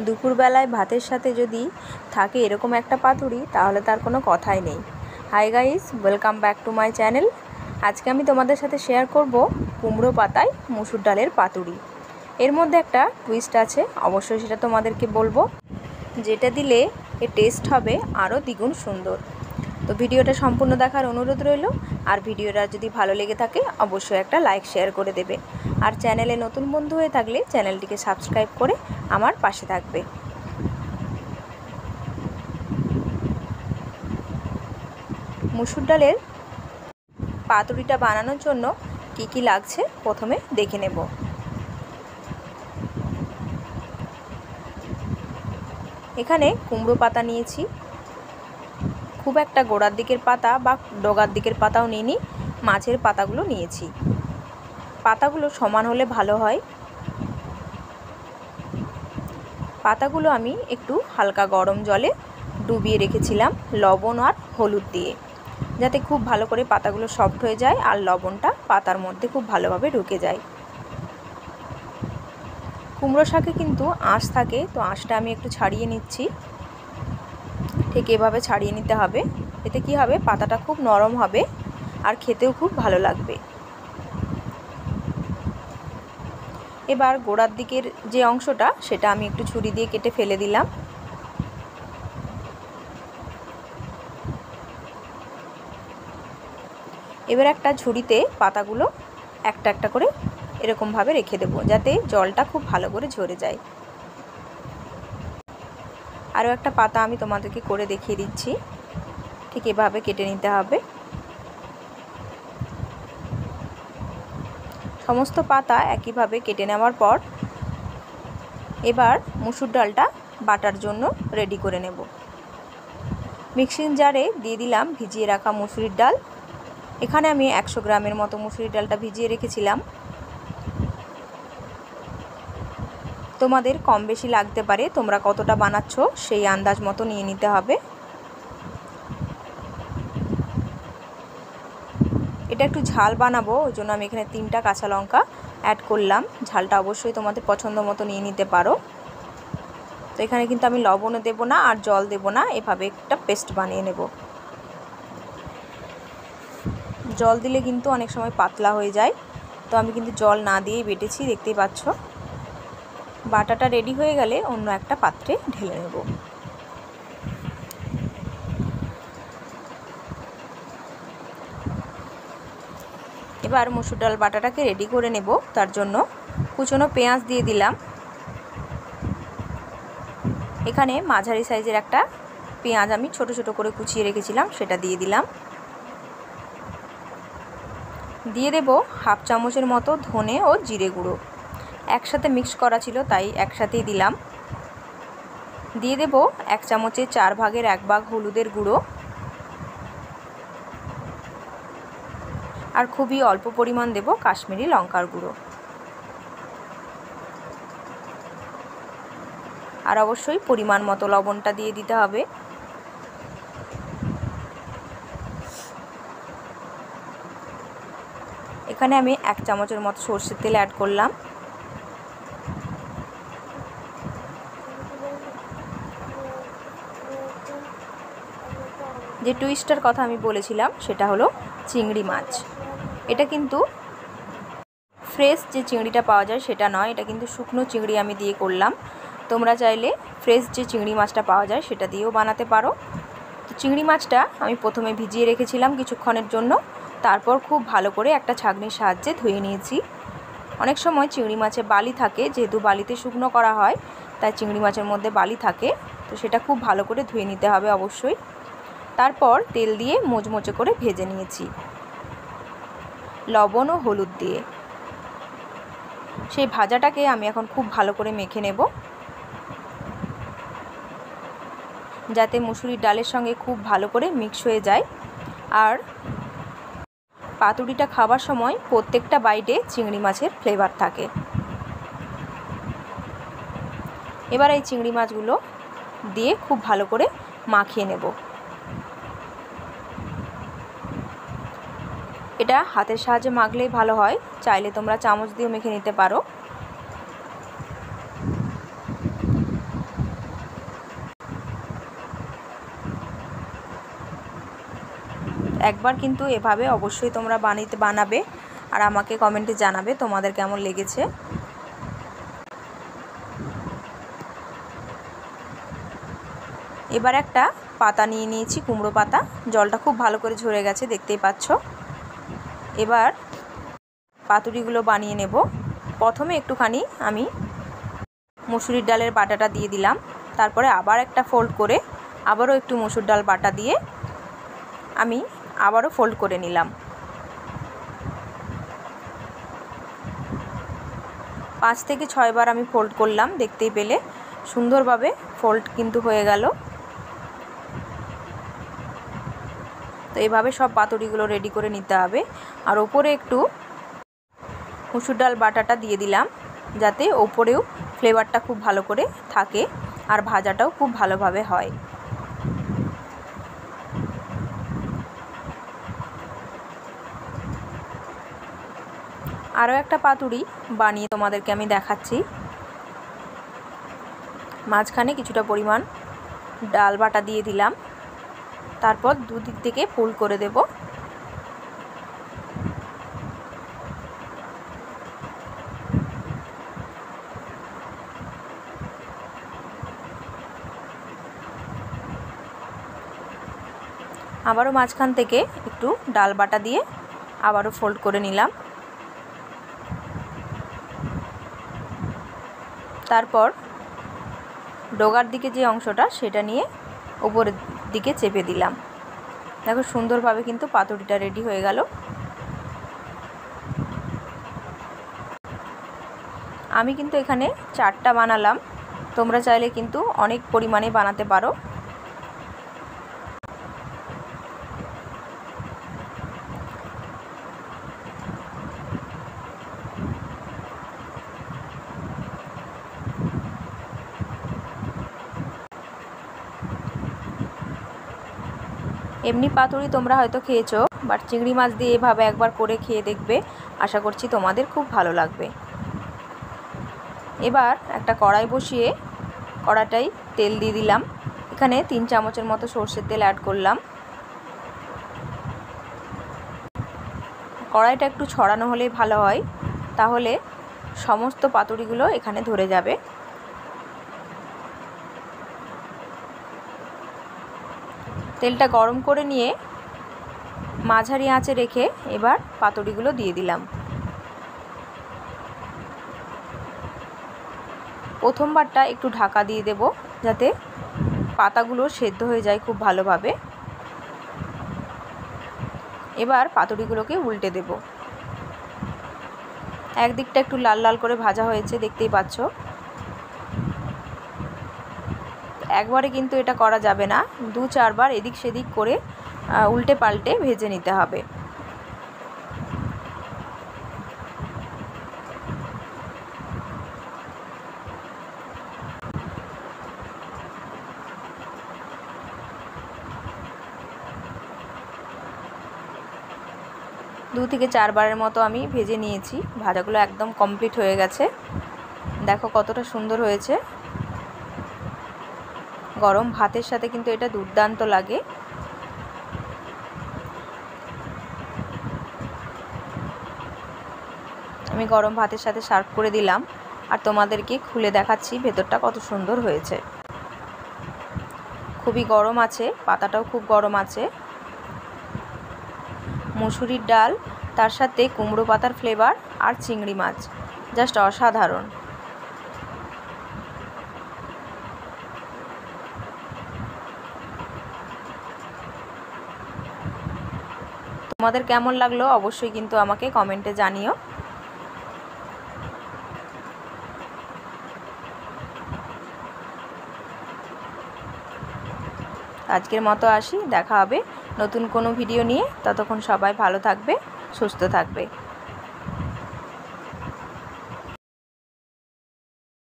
দুপুরবেলায় ভাতের সাথে যদি থাকে এরকম একটা পাতুরি তাহলে তার কোনো কথাই নেই। Hi guys, welcome back to my channel. আজকে আমি তোমাদের সাথে শেয়ার করব কুমড়ো পাতায় মুসুর ডালের পাতুরি। এর মধ্যে একটা টুইস্ট আছে, অবশ্যই সেটা তোমাদেরকে বলবো, যেটা দিলে এর টেস্ট হবে আরও দ্বিগুণ সুন্দর। তো ভিডিওটা সম্পূর্ণ দেখার অনুরোধ রইল। আর ভিডিওটা যদি ভালো লেগে থাকে অবশ্যই একটা লাইক শেয়ার করে দেবে। আর চ্যানেলে নতুন বন্ধু হয়ে থাকলে চ্যানেলটিকে সাবস্ক্রাইব করে আমার পাশে থাকবে। মুসুর ডালের পাতুরিটা বানানোর জন্য কি কি লাগছে প্রথমে দেখে নেব। এখানে কুমড়ো পাতা নিয়েছি, খুব একটা গোড়ার দিকের পাতা বা ডগার দিকের পাতাও নিইনি, মাছের পাতাগুলো নিয়েছি। পাতাগুলো সমান হলে ভালো হয়। পাতাগুলো আমি একটু হালকা গরম জলে ডুবিয়ে রেখেছিলাম লবণ আর হলুদ দিয়ে, যাতে খুব ভালো করে পাতাগুলো সফট হয়ে যায় আর লবণটা পাতার মধ্যে খুব ভালোভাবে ঢুকে যায়। কুমড়ো শাকে কিন্তু আঁশ থাকে, তো আঁশটা আমি একটু ছাড়িয়ে নিচ্ছি। ঠিক এভাবে ছাড়িয়ে নিতে হবে, এতে কি হবে, পাতাটা খুব নরম হবে আর খেতেও খুব ভালো লাগবে। এবার গোড়ার দিকের যে অংশটা সেটা আমি একটু ছুরি দিয়ে কেটে ফেলে দিলাম। এবার একটা ঝুড়িতে পাতাগুলো একটা একটা করে এরকমভাবে রেখে দেবো, যাতে জলটা খুব ভালো করে ঝরে যায়। আরও একটা পাতা আমি তোমাদেরকে করে দেখিয়ে দিচ্ছি, ঠিক এভাবে কেটে নিতে হবে। সমস্ত পাতা একইভাবে কেটে নেওয়ার পর এবার মুসুর ডালটা বাটার জন্য রেডি করে নেব। মিক্সিং জারে দিয়ে দিলাম ভিজিয়ে রাখা মুসুরির ডাল। এখানে আমি 100 গ্রামের মতো মুসুরির ডালটা ভিজিয়ে রেখেছিলাম। তোমাদের কম বেশি লাগতে পারে, তোমরা কতটা বানাচ্ছ সেই আন্দাজ মতো নিয়ে নিতে হবে। এটা একটু ঝাল বানাবো, ওই জন্য আমি এখানে 3টা কাঁচা লঙ্কা অ্যাড করলাম। ঝালটা অবশ্যই তোমাদের পছন্দ মতো নিয়ে নিতে পারো। তো এখানে কিন্তু আমি লবণও দেবো না আর জল দেবো না, এভাবে একটা পেস্ট বানিয়ে নেব। জল দিলে কিন্তু অনেক সময় পাতলা হয়ে যায়, তো আমি কিন্তু জল না দিয়েই বেটেছি, দেখতেই পাচ্ছ। বাটাটা রেডি হয়ে গেলে অন্য একটা পাত্রে ঢেলে নেব। এবার মুসুর ডাল বাটাটাকে রেডি করে নেব। তার জন্য কুচনো পেঁয়াজ দিয়ে দিলাম। এখানে মাঝারি সাইজের একটা পেঁয়াজ আমি ছোট ছোট করে কুচিয়ে রেখেছিলাম, সেটা দিয়ে দিলাম। দিয়ে দেব হাফ চামচের মতো ধনে ও জিরে গুঁড়ো, একসাথে মিক্স করা ছিল তাই একসাথেই দিলাম। দিয়ে দেব 1 চামচের 4 ভাগের 1 ভাগ হলুদের গুঁড়ো, আর খুবই অল্প পরিমাণ দেব কাশ্মীরি লঙ্কার গুঁড়ো। আর অবশ্যই পরিমাণ মতো লবণটা দিয়ে দিতে হবে। এখানে আমি 1 চামচের মতো সরষের তেল অ্যাড করলাম। যে টুইস্টার কথা আমি বলেছিলাম সেটা হলো চিংড়ি মাছ। এটা কিন্তু ফ্রেশ যে চিংড়িটা পাওয়া যায় সেটা নয়, এটা কিন্তু শুকনো চিংড়ি আমি দিয়ে করলাম। তোমরা চাইলে ফ্রেশ যে চিংড়ি মাছটা পাওয়া যায় সেটা দিয়েও বানাতে পারো। তো চিংড়ি মাছটা আমি প্রথমে ভিজিয়ে রেখেছিলাম কিছুক্ষণের জন্য, তারপর খুব ভালো করে একটা ছাঁকনির সাহায্যে ধুয়ে নিয়েছি। অনেক সময় চিংড়ি মাছে বালি থাকে, যেহেতু বালিতে শুকনো করা হয় তাই চিংড়ি মাছের মধ্যে বালি থাকে, তো সেটা খুব ভালো করে ধুয়ে নিতে হবে অবশ্যই। তারপর তেল দিয়ে মোচমোচে করে ভেজে নিয়েছি লবণ ও হলুদ দিয়ে। সেই ভাজাটাকে আমি এখন খুব ভালো করে মেখে নেব, যাতে মুসুরির ডালের সঙ্গে খুব ভালো করে মিক্স হয়ে যায়। আর পাতুরিটা খাবার সময় প্রত্যেকটা বাইটে চিংড়ি মাছের ফ্লেভার থাকে। এবার এই চিংড়ি মাছগুলো দিয়ে খুব ভালো করে মাখিয়ে নেব। এটা হাতের সাহায্যে মাখলেই ভালো হয়, চাইলে তোমরা চামচ দিয়েও মেখে নিতে পারো। একবার কিন্তু এভাবে অবশ্যই তোমরা বানাবে আর আমাকে কমেন্টে জানাবে তোমাদের কেমন লেগেছে। এবার একটা পাতা নিয়ে নিয়েছি, কুমড়ো পাতা। জলটা খুব ভালো করে ঝরে গেছে, দেখতেই পাচ্ছ। এবার পাতুরিগুলো বানিয়ে নেব। প্রথমে একটুখানি আমি মসুরির ডালের বাটাটা দিয়ে দিলাম, তারপরে আবার একটা ফোল্ড করে আবারও একটু মসুর ডাল বাটা দিয়ে আমি আবারও ফোল্ড করে নিলাম। 5 থেকে 6 বার আমি ফোল্ড করলাম, দেখতেই পেলে সুন্দরভাবে ফোল্ড কিন্তু হয়ে গেল। তো এইভাবে সব পাতুরিগুলো রেডি করে নিতে হবে। আর ওপরে একটু মসুর ডাল বাটাটা দিয়ে দিলাম, যাতে ওপরেও ফ্লেভারটা খুব ভালো করে থাকে আর ভাজাটাও খুব ভালোভাবে হয়। আরও একটা পাতুরি বানিয়ে তোমাদেরকে আমি দেখাচ্ছি। মাঝখানে কিছুটা পরিমাণ ডাল বাটা দিয়ে দিলাম, তারপর দুদিক থেকে ফুল করে দেব। আবারও মাঝখান থেকে একটু ডাল বাটা দিয়ে আবারও ফোল্ড করে নিলাম। তারপর ডগার দিকে যে অংশটা সেটা নিয়ে উপরের দিকে চেপে দিলাম। দেখো সুন্দরভাবে কিন্তু পাতুরিটা রেডি হয়ে গেল। আমি কিন্তু এখানে 4টা বানালাম, তোমরা চাইলে কিন্তু অনেক পরিমাণে বানাতে পারো। এমনি পাতুরি তোমরা হয়তো খেয়েছো, বাট চিংড়ি মাছ দিয়ে এভাবে একবার করে খেয়ে দেখবে, আশা করছি তোমাদের খুব ভালো লাগবে। এবার একটা কড়াই বসিয়ে কড়াটাই তেল দিয়ে দিলাম। এখানে 3 চামচের মতো সরষের তেল অ্যাড করলাম। কড়াইটা একটু ছড়ানো হলেই ভালো হয়, তাহলে সমস্ত পাতুরিগুলো এখানে ধরে যাবে। তেলটা গরম করে নিয়ে মাঝারি আঁচে রেখে এবার পাতুরিগুলো দিয়ে দিলাম। প্রথমবারটা একটু ঢাকা দিয়ে দেব, যাতে পাতাগুলো সেদ্ধ হয়ে যায় খুব ভালোভাবে। এবার পাতুরিগুলোকে উল্টে দেব। একদিকটা একটু লাল লাল করে ভাজা হয়েছে, দেখতেই পাচ্ছ। একবারে কিন্তু এটা করা যাবে না, 2-4 বার এদিক সেদিক করে উল্টে পাল্টে ভেজে নিতে হবে। দু থেকে 4 বারের মতো আমি ভেজে নিয়েছি। ভাজাগুলো একদম কমপ্লিট হয়ে গেছে। দেখো কতটা সুন্দর হয়েছে। গরম ভাতের সাথে কিন্তু এটা দুর্দান্ত লাগে। আমি গরম ভাতের সাথে সার্ভ করে দিলাম আর তোমাদেরকে খুলে দেখাচ্ছি ভেতরটা কত সুন্দর হয়েছে। খুবই গরম আছে, পাতাটাও খুব গরম আছে। মুসুরির ডাল, তার সাথে কুমড়ো পাতার ফ্লেভার আর চিংড়ি মাছ, জাস্ট অসাধারণ। তোমাদের কেমন লাগলো অবশ্যই কিন্তু আমাকে কমেন্টে জানিও। আজকের মতো আসি, দেখা হবে নতুন কোনো ভিডিও নিয়ে। ততক্ষণ সবাই ভালো থাকবে, সুস্থ থাকবে।